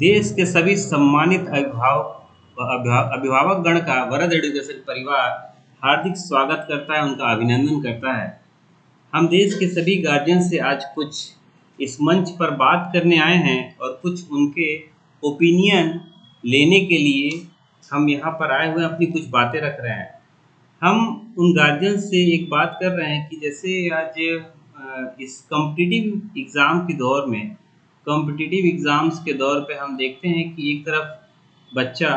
देश के सभी सम्मानित अभिभावक गण का वरद एजुकेशन परिवार हार्दिक स्वागत करता है, उनका अभिनंदन करता है। हम देश के सभी गार्जियन से आज कुछ इस मंच पर बात करने आए हैं और कुछ उनके ओपिनियन लेने के लिए हम यहाँ पर आए हुए अपनी कुछ बातें रख रहे हैं। हम उन गार्जियन से एक बात कर रहे हैं कि जैसे आज इस कॉम्पिटिटिव एग्ज़ाम्स के दौर पे हम देखते हैं कि एक तरफ बच्चा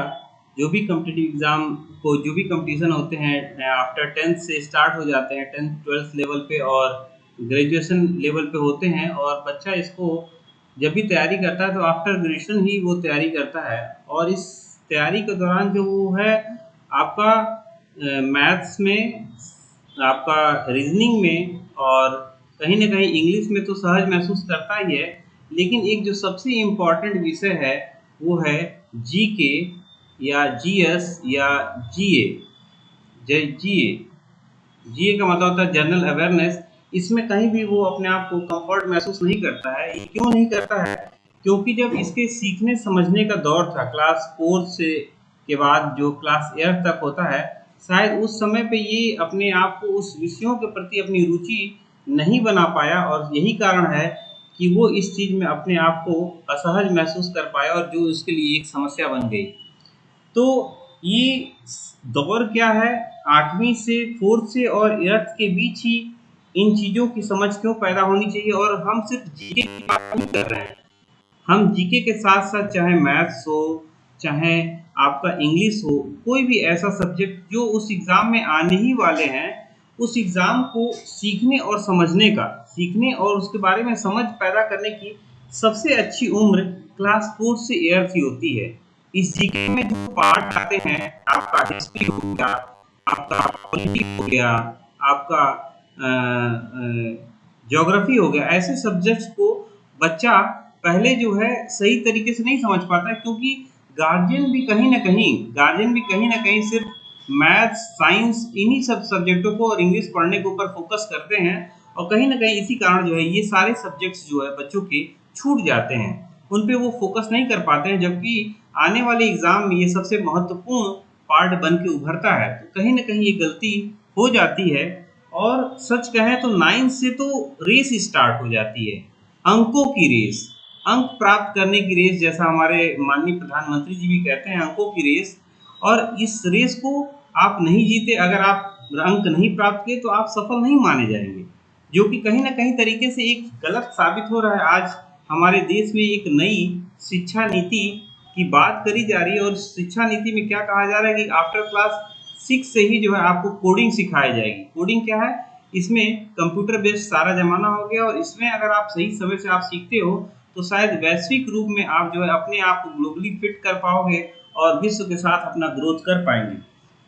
जो भी कंपटीशन होते हैं आफ्टर 10th से स्टार्ट हो जाते हैं, 10th 12th लेवल पे और ग्रेजुएशन लेवल पे होते हैं, और बच्चा इसको जब भी तैयारी करता है तो आफ्टर ग्रेजुएशन ही वो तैयारी करता है। और इस तैयारी के दौरान जो वो है आपका मैथ्स में, आपका रीजनिंग में और कहीं ना कहीं इंग्लिश में तो सहज महसूस करता ही है, लेकिन एक जो सबसे इम्पॉर्टेंट विषय है वो है जीके या जीएस या जीए। जीए जीए का मतलब होता है जनरल अवेयरनेस। इसमें कहीं भी वो अपने आप को कंफर्ट महसूस नहीं करता है। ये क्यों नहीं करता है? क्योंकि जब इसके सीखने समझने का दौर था क्लास 4 से के बाद जो क्लास 8 तक होता है, शायद उस समय पे ये अपने आप को उस विषयों के प्रति अपनी रुचि नहीं बना पाया, और यही कारण है कि वो इस चीज़ में अपने आप को असहज महसूस कर पाया और जो उसके लिए एक समस्या बन गई। तो ये दौर क्या है, 8वीं से 4th से और 8th के बीच ही इन चीज़ों की समझ क्यों पैदा होनी चाहिए। और हम सिर्फ जीके की बात नहीं कर रहे हैं, हम जीके के साथ साथ चाहे मैथ्स हो, चाहे आपका इंग्लिश हो, कोई भी ऐसा सब्जेक्ट जो उस एग्ज़ाम में आने ही वाले हैं, उस एग्ज़ाम को सीखने और उसके बारे में समझ पैदा करने की सबसे अच्छी उम्र क्लास 4 से 8th ही होती है। इस जीके में जो पार्ट आते हैं, आपका हिस्ट्री हो गया, आपका पॉलिटी हो गया, आपका ज्योग्राफी हो गया, ऐसे सब्जेक्ट्स को बच्चा पहले जो है सही तरीके से नहीं समझ पाता है, क्योंकि गार्जियन भी कहीं ना कहीं सिर्फ मैथ्स, साइंस, इन्हीं सब सब्जेक्टों को और इंग्लिश पढ़ने के ऊपर फोकस करते हैं, और कहीं ना कहीं इसी कारण जो है ये सारे सब्जेक्ट्स जो है बच्चों के छूट जाते हैं, उन पे वो फोकस नहीं कर पाते हैं, जबकि आने वाले एग्जाम में ये सबसे महत्वपूर्ण पार्ट बन के उभरता है। तो कहीं ना कहीं ये गलती हो जाती है। और सच कहें तो 9 से तो रेस स्टार्ट हो जाती है, अंकों की रेस, अंक प्राप्त करने की रेस, जैसा हमारे माननीय प्रधानमंत्री जी भी कहते हैं, अंकों की रेस। और इस रेस को आप नहीं जीते, अगर आप अंक नहीं प्राप्त किए तो आप सफल नहीं माने जाएंगे, जो कि कहीं ना कहीं तरीके से एक गलत साबित हो रहा है। आज हमारे देश में एक नई शिक्षा नीति की बात करी जा रही है, और शिक्षा नीति में क्या कहा जा रहा है कि आफ्टर क्लास 6 से ही जो है आपको कोडिंग सिखाई जाएगी। कोडिंग क्या है? इसमें कंप्यूटर बेस्ड सारा जमाना हो गया, और इसमें अगर आप सही समय से आप सीखते हो तो शायद वैश्विक रूप में आप जो है अपने आप को ग्लोबली फिट कर पाओगे और विश्व के साथ अपना ग्रोथ कर पाएंगे।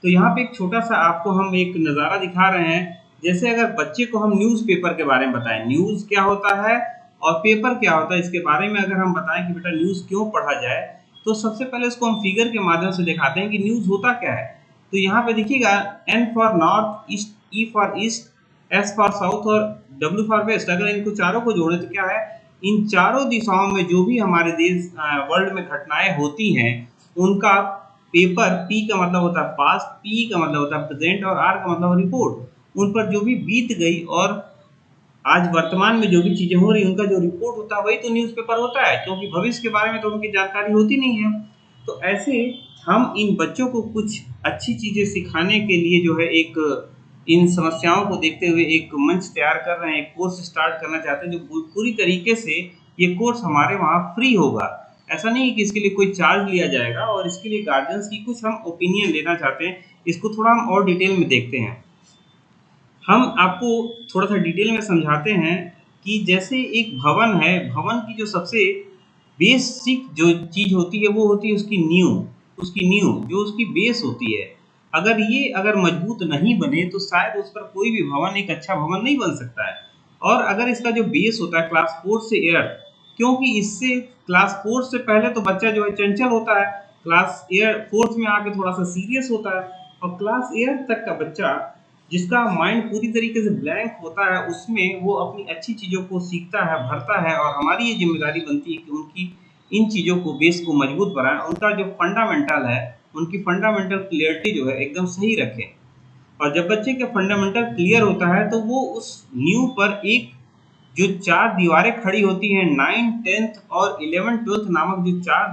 तो यहाँ पे एक छोटा सा आपको हम एक नज़ारा दिखा रहे हैं। जैसे अगर बच्चे को हम न्यूज़पेपर के बारे में बताएं, न्यूज़ क्या होता है और पेपर क्या होता है, इसके बारे में अगर हम बताएं कि बेटा न्यूज़ क्यों पढ़ा जाए, तो सबसे पहले इसको हम फिगर के माध्यम से दिखाते हैं कि न्यूज़ होता क्या है। तो यहाँ पे देखिएगा, N for north, east, E for east, S for south और W फॉर वेस्ट। अगर इनको चारों को जोड़े तो क्या है, इन चारों दिशाओं में जो भी हमारे देश वर्ल्ड में घटनाएं होती हैं उनका पेपर, P का मतलब होता है पास्ट, P का मतलब होता है प्रेजेंट और R का मतलब रिपोर्ट। उन पर जो भी बीत गई और आज वर्तमान में जो भी चीजें हो रही उनका जो रिपोर्ट होता है वही तो न्यूज़पेपर होता है, क्योंकि भविष्य के बारे में तो उनकी जानकारी होती नहीं है। तो ऐसे हम इन बच्चों को कुछ अच्छी चीजें सिखाने के लिए जो है एक इन समस्याओं को देखते हुए एक मंच तैयार कर रहे हैं, एक कोर्स स्टार्ट करना चाहते हैं जो पूरी तरीके से ये कोर्स हमारे वहाँ फ्री होगा। ऐसा नहीं है कि इसके लिए कोई चार्ज लिया जाएगा, और इसके लिए गार्जियंस की कुछ हम ओपिनियन लेना चाहते हैं। इसको थोड़ा हम और डिटेल में देखते हैं। हम आपको थोड़ा सा डिटेल में समझाते हैं कि जैसे एक भवन है, भवन की जो सबसे बेसिक जो चीज़ होती है वो होती है उसकी नींव जो उसकी बेस होती है। अगर मजबूत नहीं बने तो शायद उस पर कोई भी भवन एक अच्छा भवन नहीं बन सकता है। और अगर इसका जो बेस होता है क्लास 4 से 8, क्योंकि इससे क्लास 4 से पहले तो बच्चा जो है चंचल होता है, क्लास 4th में आके थोड़ा सा सीरियस होता है, और क्लास 8 तक का बच्चा जिसका माइंड पूरी तरीके से ब्लैंक होता है, उसमें वो अपनी अच्छी चीज़ों को सीखता है, भरता है, और हमारी ये जिम्मेदारी बनती है कि उनकी इन चीज़ों को बेस को मजबूत बनाएं, उनका जो फंडामेंटल है उनकी फंडामेंटल क्लियरिटी जो है एकदम सही रखें। और जब बच्चे का फंडामेंटल क्लियर होता है तो वो उस नींव पर एक जो चार दीवारें खड़ी होती हैं, 9, 10th और 11, 12th नामक जो चार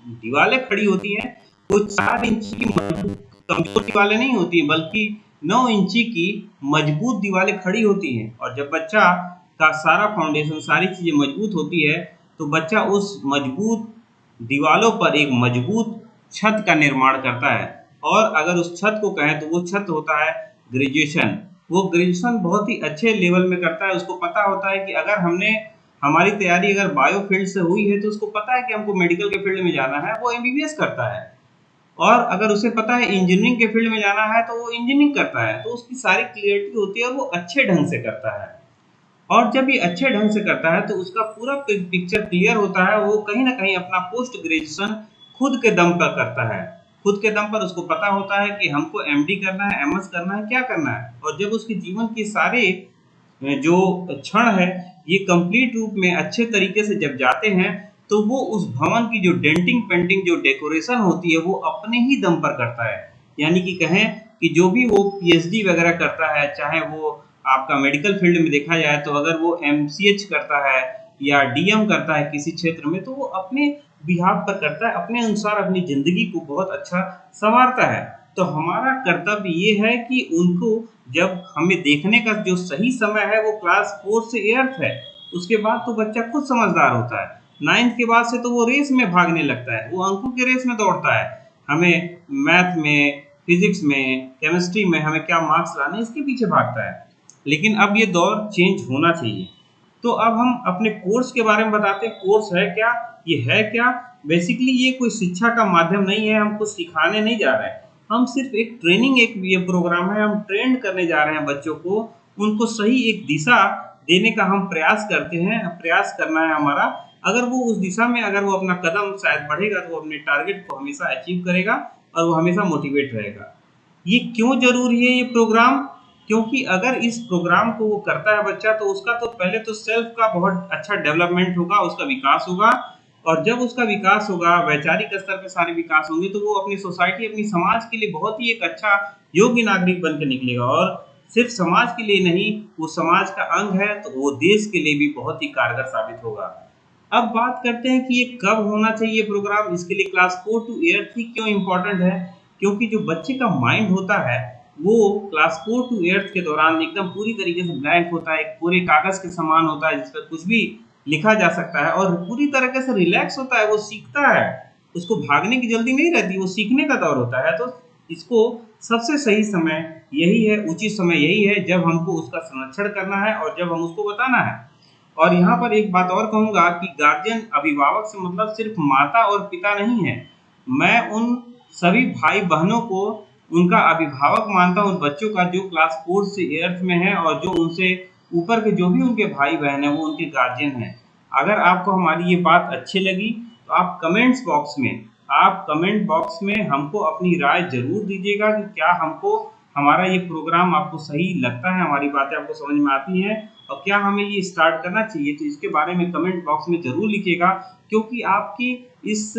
दीवारें खड़ी होती हैं, वो 4 इंच की मजबूत कमजोर दीवारें नहीं होती हैं, बल्कि 9 इंची की मजबूत दीवारें खड़ी होती हैं। और जब बच्चा का सारा फाउंडेशन सारी चीजें मजबूत होती है तो बच्चा उस मजबूत दीवालों पर एक मजबूत छत का निर्माण करता है। और अगर उस छत को कहें तो वो छत होता है ग्रेजुएशन। वो ग्रेजुएशन बहुत ही अच्छे लेवल में करता है। उसको पता होता है कि अगर हमने हमारी तैयारी अगर बायो फील्ड से हुई है तो उसको पता है कि हमको मेडिकल के फील्ड में जाना है, वो एमबीबीएस करता है। और अगर उसे पता है इंजीनियरिंग के फील्ड में जाना है तो वो इंजीनियरिंग करता है। तो उसकी सारी क्लियरिटी होती है और वो अच्छे ढंग से करता है। और जब ये अच्छे ढंग से करता है तो उसका पूरा पिक्चर क्लियर होता है। वो कहीं ना कहीं अपना पोस्ट ग्रेजुएशन खुद के दम पर करता है। खुद के दम पर उसको पता होता है कि हमको एमडी करना है, एमएस करना है, क्या करना है। और जब उसके जीवन के सारे जो क्षण है ये कंप्लीट रूप में अच्छे तरीके से जब जाते हैं तो वो उस भवन की जो डेंटिंग पेंटिंग जो डेकोरेशन होती है वो अपने ही दम पर करता है। यानी कि कहें कि जो भी वो पीएचडी वगैरह करता है, चाहे वो आपका मेडिकल फील्ड में देखा जाए तो अगर वो एमसीएच करता है या डीएम करता है किसी क्षेत्र में, तो वो अपने बिहाफ पर करता है, अपने अनुसार अपनी जिंदगी को बहुत अच्छा संवारता है। तो हमारा कर्तव्य ये है कि उनको जब हमें देखने का जो सही समय है वो क्लास 4 से 8th है। उसके बाद तो बच्चा खुद समझदार होता है। 9th के बाद से तो वो रेस में भागने लगता है, वो अंकों के रेस में दौड़ता है। हमें मैथ में, फिजिक्स में, केमिस्ट्री में हमें क्या मार्क्स लाने इसके पीछे भागता है। लेकिन अब ये दौर चेंज होना चाहिए। तो अब हम अपने कोर्स के बारे में बताते हैं। कोर्स है क्या, ये है क्या। बेसिकली ये कोई शिक्षा का माध्यम नहीं है, हम कुछ सिखाने नहीं जा रहे हैं। हम सिर्फ एक ट्रेनिंग, एक ये प्रोग्राम है, हम ट्रेंड करने जा रहे हैं बच्चों को। उनको सही एक दिशा देने का हम प्रयास करते हैं, प्रयास करना है हमारा। अगर वो उस दिशा में अगर वो अपना कदम शायद बढ़ेगा तो वो अपने टारगेट को हमेशा अचीव करेगा और वो हमेशा मोटिवेट रहेगा। ये क्यों जरूरी है ये प्रोग्राम? क्योंकि अगर इस प्रोग्राम को वो करता है बच्चा तो उसका तो पहले तो सेल्फ का बहुत अच्छा डेवलपमेंट होगा, उसका विकास होगा। और जब उसका विकास होगा, वैचारिक स्तर पे सारे विकास होंगे, तो वो अपनी सोसाइटी, अपनी समाज के लिए बहुत ही एक अच्छा योग्य नागरिक बन के निकलेगा। और सिर्फ समाज के लिए नहीं, वो समाज का अंग है तो वो देश के लिए भी बहुत ही कारगर साबित होगा। अब बात करते हैं कि ये कब होना चाहिए प्रोग्राम। इसके लिए क्लास 4 to 8 ही क्यों इम्पोर्टेंट है? क्योंकि जो बच्चे का माइंड होता है वो क्लास 4 to 8 के दौरान एकदम पूरी तरीके से ब्लैंक होता है, एक पूरे कागज के समान होता है जिस पर कुछ भी लिखा जा सकता है और पूरी तरीके से रिलैक्स होता है, वो सीखता है। उसको भागने की जल्दी नहीं रहती, वो सीखने का दौर होता है। तो इसको सबसे सही समय यही है, उचित समय यही है जब हमको उसका संरक्षण करना है और जब हम उसको बताना है। और यहाँ पर एक बात और कहूँगा कि गार्जियन, अभिभावक से मतलब सिर्फ माता और पिता नहीं है। मैं उन सभी भाई बहनों को उनका अभिभावक मानता हूँ, उन बच्चों का जो क्लास 4 से 8th में है और जो उनसे ऊपर के जो भी उनके भाई बहन हैं वो उनके गार्जियन हैं। अगर आपको हमारी ये बात अच्छी लगी तो आप कमेंट बॉक्स में हमको अपनी राय जरूर दीजिएगा कि क्या हमको हमारा ये प्रोग्राम आपको सही लगता है, हमारी बातें आपको समझ में आती हैं और क्या हमें ये स्टार्ट करना चाहिए। तो इसके बारे में कमेंट बॉक्स में जरूर लिखिएगा, क्योंकि आपकी इस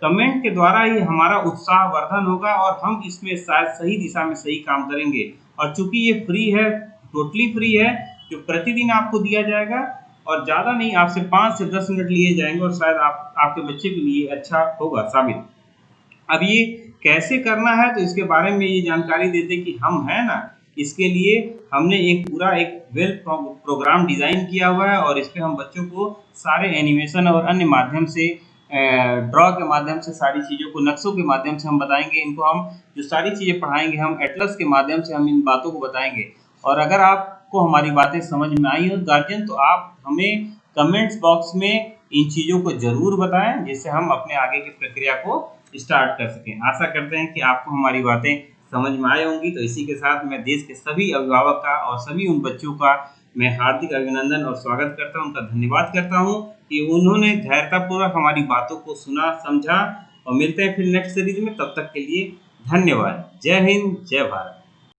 कमेंट के द्वारा ही हमारा उत्साह वर्धन होगा और हम इसमें शायद सही दिशा में सही काम करेंगे। और चूंकि ये फ्री है, टोटली फ्री है, जो प्रतिदिन आपको दिया जाएगा और ज़्यादा नहीं, आपसे 5 से 10 मिनट लिए जाएंगे और शायद आपके बच्चे के लिए अच्छा होगा साबित। अब ये कैसे करना है तो इसके बारे में ये जानकारी देते कि हम है ना, इसके लिए हमने एक पूरा एक वेल प्रोग्राम डिज़ाइन किया हुआ है और इस पे हम बच्चों को सारे एनिमेशन और अन्य माध्यम से, ड्रॉ के माध्यम से, सारी चीज़ों को नक्शों के माध्यम से हम बताएंगे। इनको हम जो सारी चीज़ें पढ़ाएंगे हम एटलस के माध्यम से हम इन बातों को बताएंगे। और अगर आपको हमारी बातें समझ में आई हो गार्जियन तो आप हमें कमेंट्स बॉक्स में इन चीज़ों को ज़रूर बताएं, जिससे हम अपने आगे की प्रक्रिया को स्टार्ट कर सकें। आशा करते हैं कि आपको हमारी बातें समझ में आए होंगी। तो इसी के साथ मैं देश के सभी अभिभावक का और सभी उन बच्चों का मैं हार्दिक अभिनंदन और स्वागत करता हूं, उनका धन्यवाद करता हूं कि उन्होंने धैर्यतापूर्वक हमारी बातों को सुना, समझा। और मिलते हैं फिर नेक्स्ट सीरीज में, तब तक के लिए धन्यवाद। जय हिंद, जय भारत।